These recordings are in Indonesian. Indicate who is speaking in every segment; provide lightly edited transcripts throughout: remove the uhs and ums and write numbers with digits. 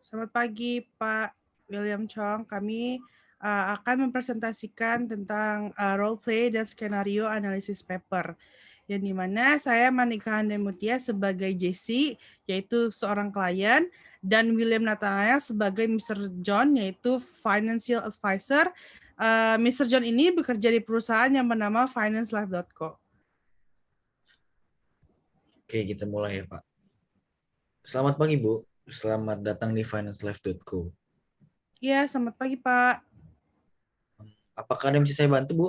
Speaker 1: Selamat pagi, Pak William Chong. Kami akan mempresentasikan tentang role play dan skenario analisis paper, yang dimana saya Manika Handemutia sebagai Jesse, yaitu seorang klien, dan William Nathanael sebagai Mr. John, yaitu financial advisor. Mr. John ini bekerja di perusahaan yang bernama financelife.co.
Speaker 2: Oke, kita mulai ya, Pak. Selamat pagi, Bu. Selamat datang di financelife.co.
Speaker 1: Ya, selamat pagi, Pak.
Speaker 2: Apakah ada yang bisa saya bantu, Bu?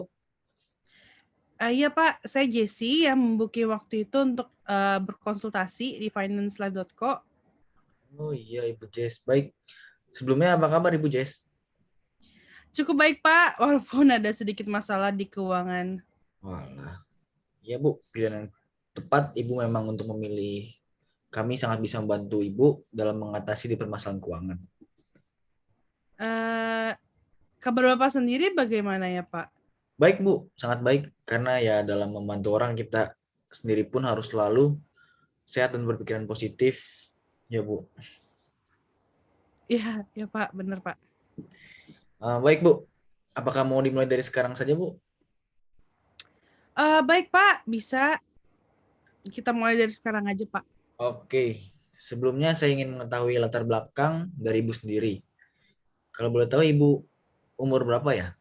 Speaker 1: Iya Pak, saya Jessie yang membuki waktu itu untuk berkonsultasi di financelife.co.
Speaker 2: Oh iya, Ibu Jess. Baik. Sebelumnya apa kabar, Ibu Jess?
Speaker 1: Cukup baik Pak, walaupun ada sedikit masalah di keuangan.
Speaker 2: Walah. Iya, Bu. Pilihan yang tepat Ibu memang untuk memilih. Kami sangat bisa membantu Ibu dalam mengatasi di permasalahan keuangan.
Speaker 1: Eh, Kabar Bapak sendiri bagaimana ya Pak?
Speaker 2: Baik, Bu. Sangat baik. Karena ya dalam membantu orang kita sendiri pun harus selalu sehat dan berpikiran positif. Ya, Bu.
Speaker 1: Iya, ya Pak, benar Pak.
Speaker 2: Baik, Bu. Apakah mau dimulai dari sekarang saja, Bu?
Speaker 1: Baik Pak, bisa kita mulai dari sekarang aja Pak.
Speaker 2: Oke, sebelumnya saya ingin mengetahui latar belakang dari Ibu sendiri. Kalau boleh tahu Ibu umur berapa ya?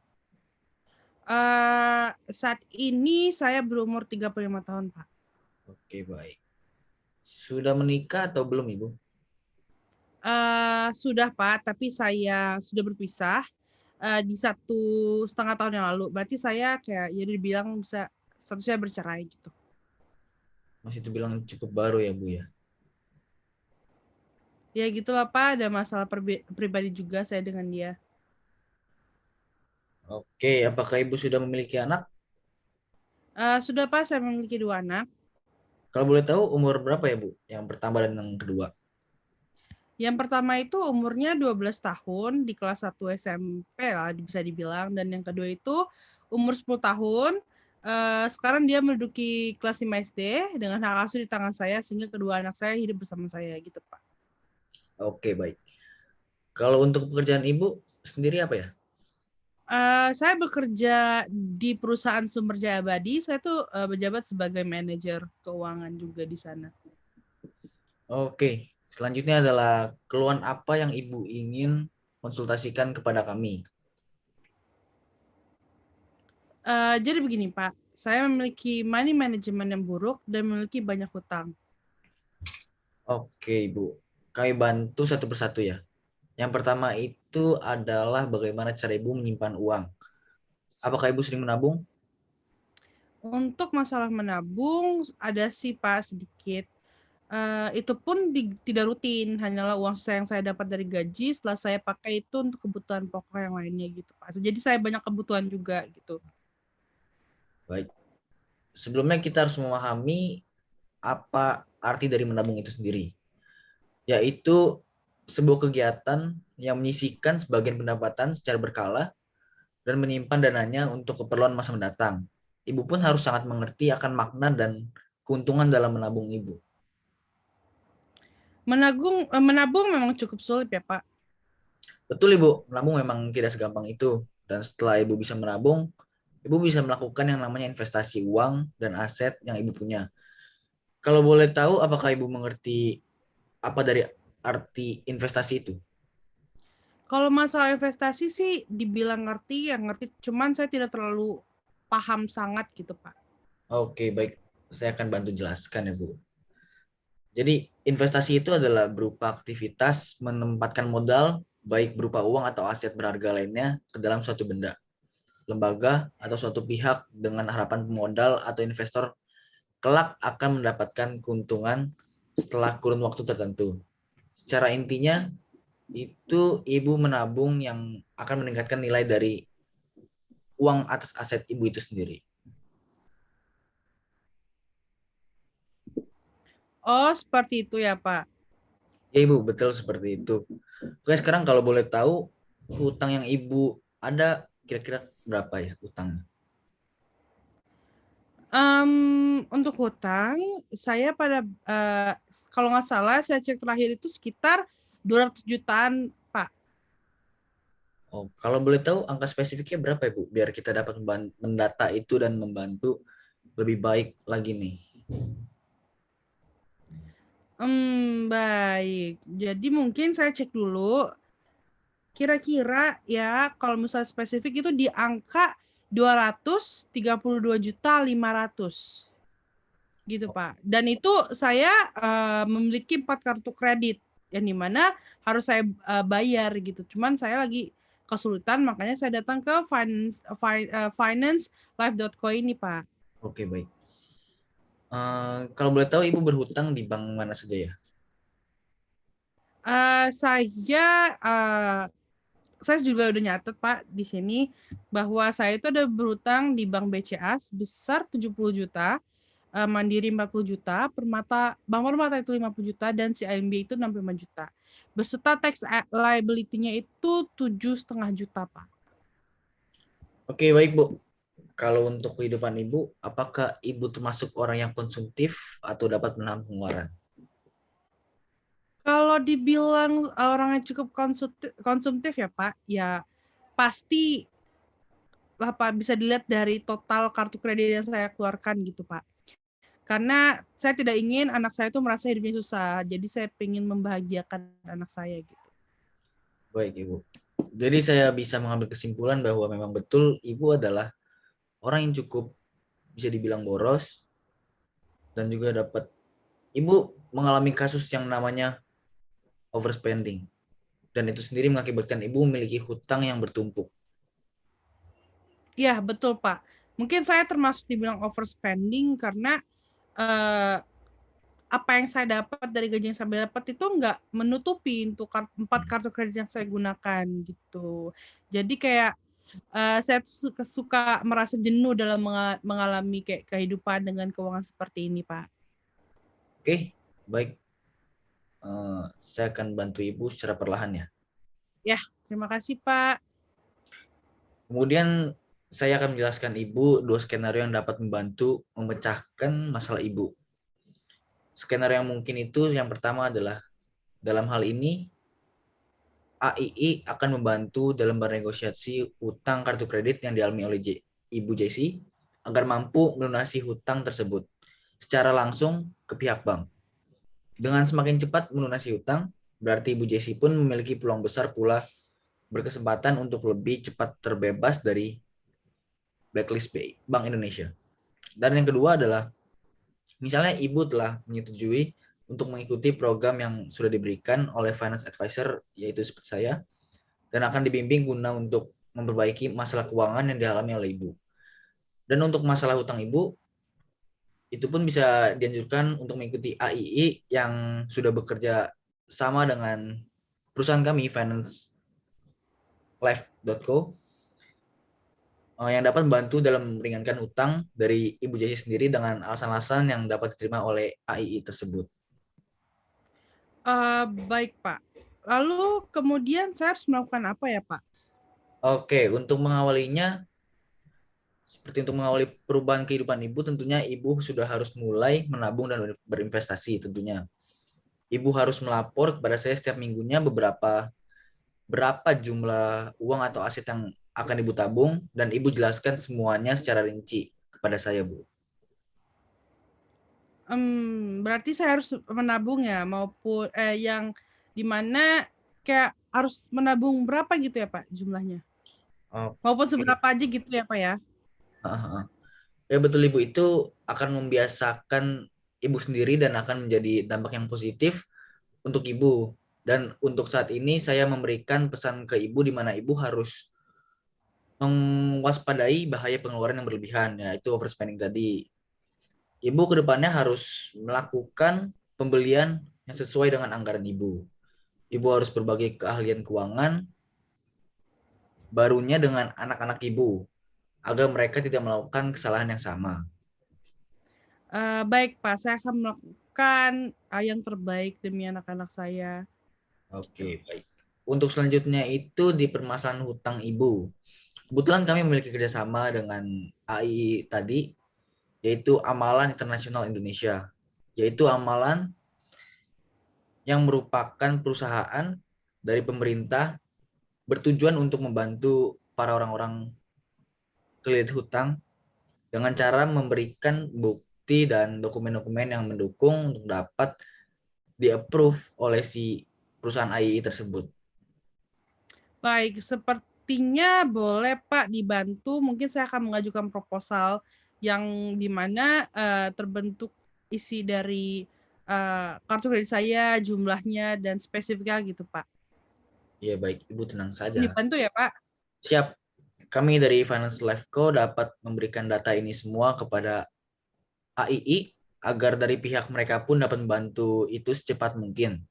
Speaker 1: Saat ini saya berumur 35 tahun Pak.
Speaker 2: Oke, baik. Sudah menikah atau belum Ibu?
Speaker 1: Sudah Pak, tapi saya sudah berpisah di 1,5 tahun yang lalu. Berarti saya kayak ya dibilang bisa statusnya bercerai gitu.
Speaker 2: Masih terbilang cukup baru ya Bu ya?
Speaker 1: Ya gitulah Pak, ada masalah pribadi juga saya dengan dia.
Speaker 2: Oke, apakah Ibu sudah memiliki anak?
Speaker 1: Sudah Pak, saya memiliki 2 anak.
Speaker 2: Kalau boleh tahu umur berapa ya Bu? Yang pertama dan yang kedua.
Speaker 1: Yang pertama itu umurnya 12 tahun di kelas 1 SMP lah bisa dibilang. Dan yang kedua itu umur 10 tahun. Sekarang dia menduduki kelas 5 SD dengan hak asuh di tangan saya sehingga kedua anak saya hidup bersama saya gitu Pak.
Speaker 2: Oke, baik. Kalau untuk pekerjaan Ibu sendiri apa ya?
Speaker 1: Saya bekerja di perusahaan Sumber Jaya Abadi. Saya tuh menjabat sebagai manajer keuangan juga di sana.
Speaker 2: Oke, selanjutnya adalah keluhan apa yang Ibu ingin konsultasikan kepada kami?
Speaker 1: Jadi begini Pak, saya memiliki money management yang buruk dan memiliki banyak hutang.
Speaker 2: Oke, Ibu. Kami bantu satu persatu ya. Yang pertama itu adalah bagaimana cara Ibu menyimpan uang. Apakah Ibu sering menabung?
Speaker 1: Untuk masalah menabung ada sih Pak sedikit. Itu pun tidak rutin, hanyalah uang yang saya dapat dari gaji setelah saya pakai itu untuk kebutuhan pokok yang lainnya gitu Pak. Jadi saya banyak kebutuhan juga gitu.
Speaker 2: Baik. Sebelumnya kita harus memahami apa arti dari menabung itu sendiri. Yaitu sebuah kegiatan yang menyisihkan sebagian pendapatan secara berkala dan menyimpan dananya untuk keperluan masa mendatang. Ibu pun harus sangat mengerti akan makna dan keuntungan dalam menabung Ibu.
Speaker 1: Menabung memang cukup sulit ya Pak.
Speaker 2: Betul Ibu, menabung memang tidak segampang itu. Dan setelah Ibu bisa menabung, Ibu bisa melakukan yang namanya investasi uang dan aset yang Ibu punya. Kalau boleh tahu, apakah Ibu mengerti apa dari arti investasi itu?
Speaker 1: Kalau masalah investasi sih dibilang ngerti ya ngerti, cuman saya tidak terlalu paham sangat gitu Pak.
Speaker 2: Oke, baik. Saya akan bantu jelaskan ya, Bu. Jadi, investasi itu adalah berupa aktivitas menempatkan modal, baik berupa uang atau aset berharga lainnya, ke dalam suatu benda, lembaga, atau suatu pihak dengan harapan pemodal atau investor kelak akan mendapatkan keuntungan setelah kurun waktu tertentu. Secara intinya, itu Ibu menabung yang akan meningkatkan nilai dari uang atas aset Ibu itu sendiri.
Speaker 1: Oh, seperti itu ya Pak.
Speaker 2: Ya Ibu, betul seperti itu. Oke, sekarang kalau boleh tahu, hutang yang Ibu ada kira-kira berapa ya hutangnya?
Speaker 1: Untuk hutang, saya pada kalau nggak salah saya cek terakhir itu sekitar 200 jutaan, Pak.
Speaker 2: Oh, kalau boleh tahu angka spesifiknya berapa ya, Bu? Biar kita dapat mendata itu dan membantu lebih baik lagi nih.
Speaker 1: Baik. Jadi mungkin saya cek dulu. Kira-kira ya kalau misalnya spesifik itu di angka 232.500.000 gitu Pak. Dan itu saya memiliki 4 kartu kredit yang dimana harus saya bayar gitu. Cuman saya lagi kesulitan makanya saya datang ke financelife.co ini Pak.
Speaker 2: Oke, baik. Kalau boleh tahu Ibu berhutang di bank mana saja ya?
Speaker 1: Saya juga udah nyatet Pak di sini bahwa saya itu ada berhutang di Bank BCA sebesar 70 juta, Mandiri 40 juta, Bank Permata itu 50 juta, dan CIMB itu 65 juta. Beserta tax liability-nya itu 7,5 juta Pak.
Speaker 2: Oke, baik Bu. Kalau untuk kehidupan Ibu, apakah Ibu termasuk orang yang konsumtif atau dapat menahan pengeluaran?
Speaker 1: Kalau dibilang orang yang cukup konsumtif ya Pak, ya pasti apa bisa dilihat dari total kartu kredit yang saya keluarkan gitu Pak. Karena saya tidak ingin anak saya itu merasa hidupnya susah. Jadi saya ingin membahagiakan anak saya gitu.
Speaker 2: Baik, Ibu. Jadi saya bisa mengambil kesimpulan bahwa memang betul Ibu adalah orang yang cukup bisa dibilang boros dan juga dapat Ibu mengalami kasus yang namanya overspending. Dan itu sendiri mengakibatkan Ibu memiliki hutang yang bertumpuk.
Speaker 1: Iya, betul Pak. Mungkin saya termasuk dibilang overspending karena eh, apa yang saya dapat dari gaji yang saya dapat itu nggak menutupi untuk 4 kartu kredit yang saya gunakan gitu. Jadi kayak saya suka merasa jenuh dalam mengalami kayak kehidupan dengan keuangan seperti ini, Pak.
Speaker 2: Oke, baik. Saya akan bantu Ibu secara perlahan ya.
Speaker 1: Ya, terima kasih, Pak.
Speaker 2: Kemudian saya akan menjelaskan Ibu 2 skenario yang dapat membantu memecahkan masalah Ibu. Skenario yang mungkin itu yang pertama adalah dalam hal ini AII akan membantu dalam bernegosiasi hutang kartu kredit yang dialami oleh Ibu Jessie agar mampu melunasi hutang tersebut secara langsung ke pihak bank. Dengan semakin cepat melunasi hutang, berarti Ibu Jessie pun memiliki peluang besar pula berkesempatan untuk lebih cepat terbebas dari blacklist Bank Indonesia. Dan yang kedua adalah misalnya Ibu telah menyetujui untuk mengikuti program yang sudah diberikan oleh finance advisor, yaitu seperti saya, dan akan dibimbing guna untuk memperbaiki masalah keuangan yang dialami oleh Ibu. Dan untuk masalah hutang Ibu, itu pun bisa dianjurkan untuk mengikuti AII yang sudah bekerja sama dengan perusahaan kami, financelife.co, yang dapat membantu dalam meringankan hutang dari Ibu Jessi sendiri dengan alasan-alasan yang dapat diterima oleh AII tersebut.
Speaker 1: Baik, Pak. Lalu kemudian saya harus melakukan apa ya, Pak?
Speaker 2: Oke, untuk mengawalinya, seperti untuk mengawali perubahan kehidupan Ibu, tentunya Ibu sudah harus mulai menabung dan berinvestasi tentunya. Ibu harus melapor kepada saya setiap minggunya berapa jumlah uang atau aset yang akan Ibu tabung, dan Ibu jelaskan semuanya secara rinci kepada saya, Bu.
Speaker 1: Berarti saya harus menabung ya, maupun yang dimana kayak harus menabung berapa gitu ya, Pak, jumlahnya? Maupun
Speaker 2: Oke.
Speaker 1: seberapa aja gitu ya, Pak ya?
Speaker 2: Ya betul Ibu, itu akan membiasakan Ibu sendiri dan akan menjadi dampak yang positif untuk Ibu. Dan untuk saat ini saya memberikan pesan ke Ibu di mana Ibu harus mewaspadai bahaya pengeluaran yang berlebihan, yaitu overspending tadi. Ibu kedepannya harus melakukan pembelian yang sesuai dengan anggaran Ibu. Ibu harus berbagi keahlian keuangan barunya dengan anak-anak Ibu agar mereka tidak melakukan kesalahan yang sama.
Speaker 1: Baik, Pak, saya akan melakukan yang terbaik demi anak-anak saya. Gitu.
Speaker 2: Oke, baik. Untuk selanjutnya itu di permasalahan hutang Ibu. Kebetulan kami memiliki kerjasama dengan AI tadi, yaitu Amalan Internasional Indonesia. Yaitu amalan yang merupakan perusahaan dari pemerintah bertujuan untuk membantu para orang-orang kredit hutang dengan cara memberikan bukti dan dokumen-dokumen yang mendukung untuk dapat di-approve oleh si perusahaan AII tersebut.
Speaker 1: Baik, sepertinya boleh Pak dibantu. Mungkin saya akan mengajukan proposal yang dimana terbentuk isi dari kartu kredit saya, jumlahnya dan spesifiknya gitu Pak.
Speaker 2: Ya baik, Ibu tenang saja.
Speaker 1: Dibantu ya Pak.
Speaker 2: Siap, kami dari Finance Life Co dapat memberikan data ini semua kepada AII agar dari pihak mereka pun dapat membantu itu secepat mungkin.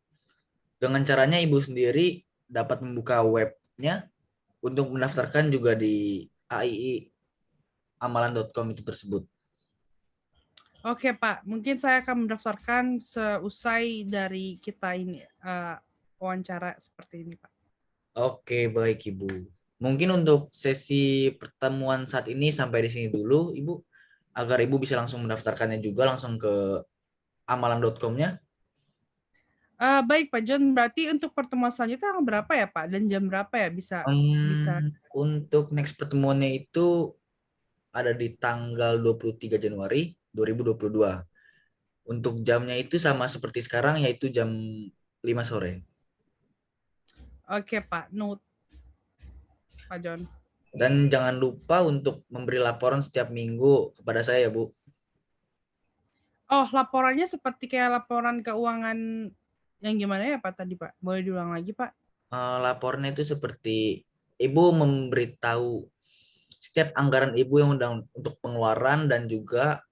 Speaker 2: Dengan caranya Ibu sendiri dapat membuka webnya untuk mendaftarkan juga di AII amalan.com itu tersebut.
Speaker 1: Oke Pak, mungkin saya akan mendaftarkan seusai dari kita ini wawancara seperti ini Pak.
Speaker 2: Oke, baik Ibu. Mungkin untuk sesi pertemuan saat ini sampai di sini dulu, Ibu, agar Ibu bisa langsung mendaftarkannya juga langsung ke amalan.com-nya.
Speaker 1: Baik Pak John, berarti untuk pertemuan selanjutnya tanggal berapa ya Pak? Dan jam berapa ya bisa bisa
Speaker 2: Untuk next pertemuannya itu ada di tanggal 23 Januari 2022. Untuk jamnya itu sama seperti sekarang, yaitu jam 5 sore.
Speaker 1: Oke Pak, note Pak John.
Speaker 2: Dan jangan lupa untuk memberi laporan setiap minggu kepada saya, Bu.
Speaker 1: Oh, laporannya seperti kayak laporan keuangan yang gimana ya Pak tadi Pak? Boleh diulang lagi Pak?
Speaker 2: Laporannya itu seperti Ibu memberitahu setiap anggaran Ibu yang untuk pengeluaran dan juga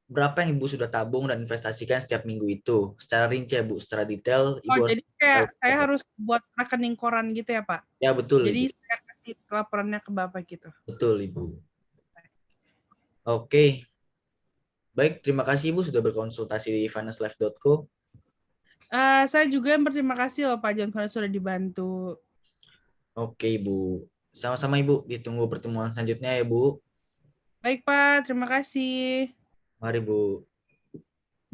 Speaker 2: berapa yang Ibu sudah tabung dan investasikan setiap minggu itu. Secara rinci ya Bu, secara detail
Speaker 1: Oh,
Speaker 2: Ibu harus
Speaker 1: jadi kayak saya
Speaker 2: tahu.
Speaker 1: harus buat rekening koran gitu ya Pak?
Speaker 2: Ya betul Ibu,
Speaker 1: Jadi saya kasih laporannya ke Bapak gitu.
Speaker 2: betul Ibu. Oke, baik terima kasih Ibu sudah berkonsultasi di financelife.co.
Speaker 1: Saya juga berterima kasih loh Pak John karena sudah dibantu.
Speaker 2: Oke Ibu, sama-sama Ibu, ditunggu pertemuan selanjutnya ya Bu.
Speaker 1: Baik Pak, terima kasih.
Speaker 2: Mari Bu.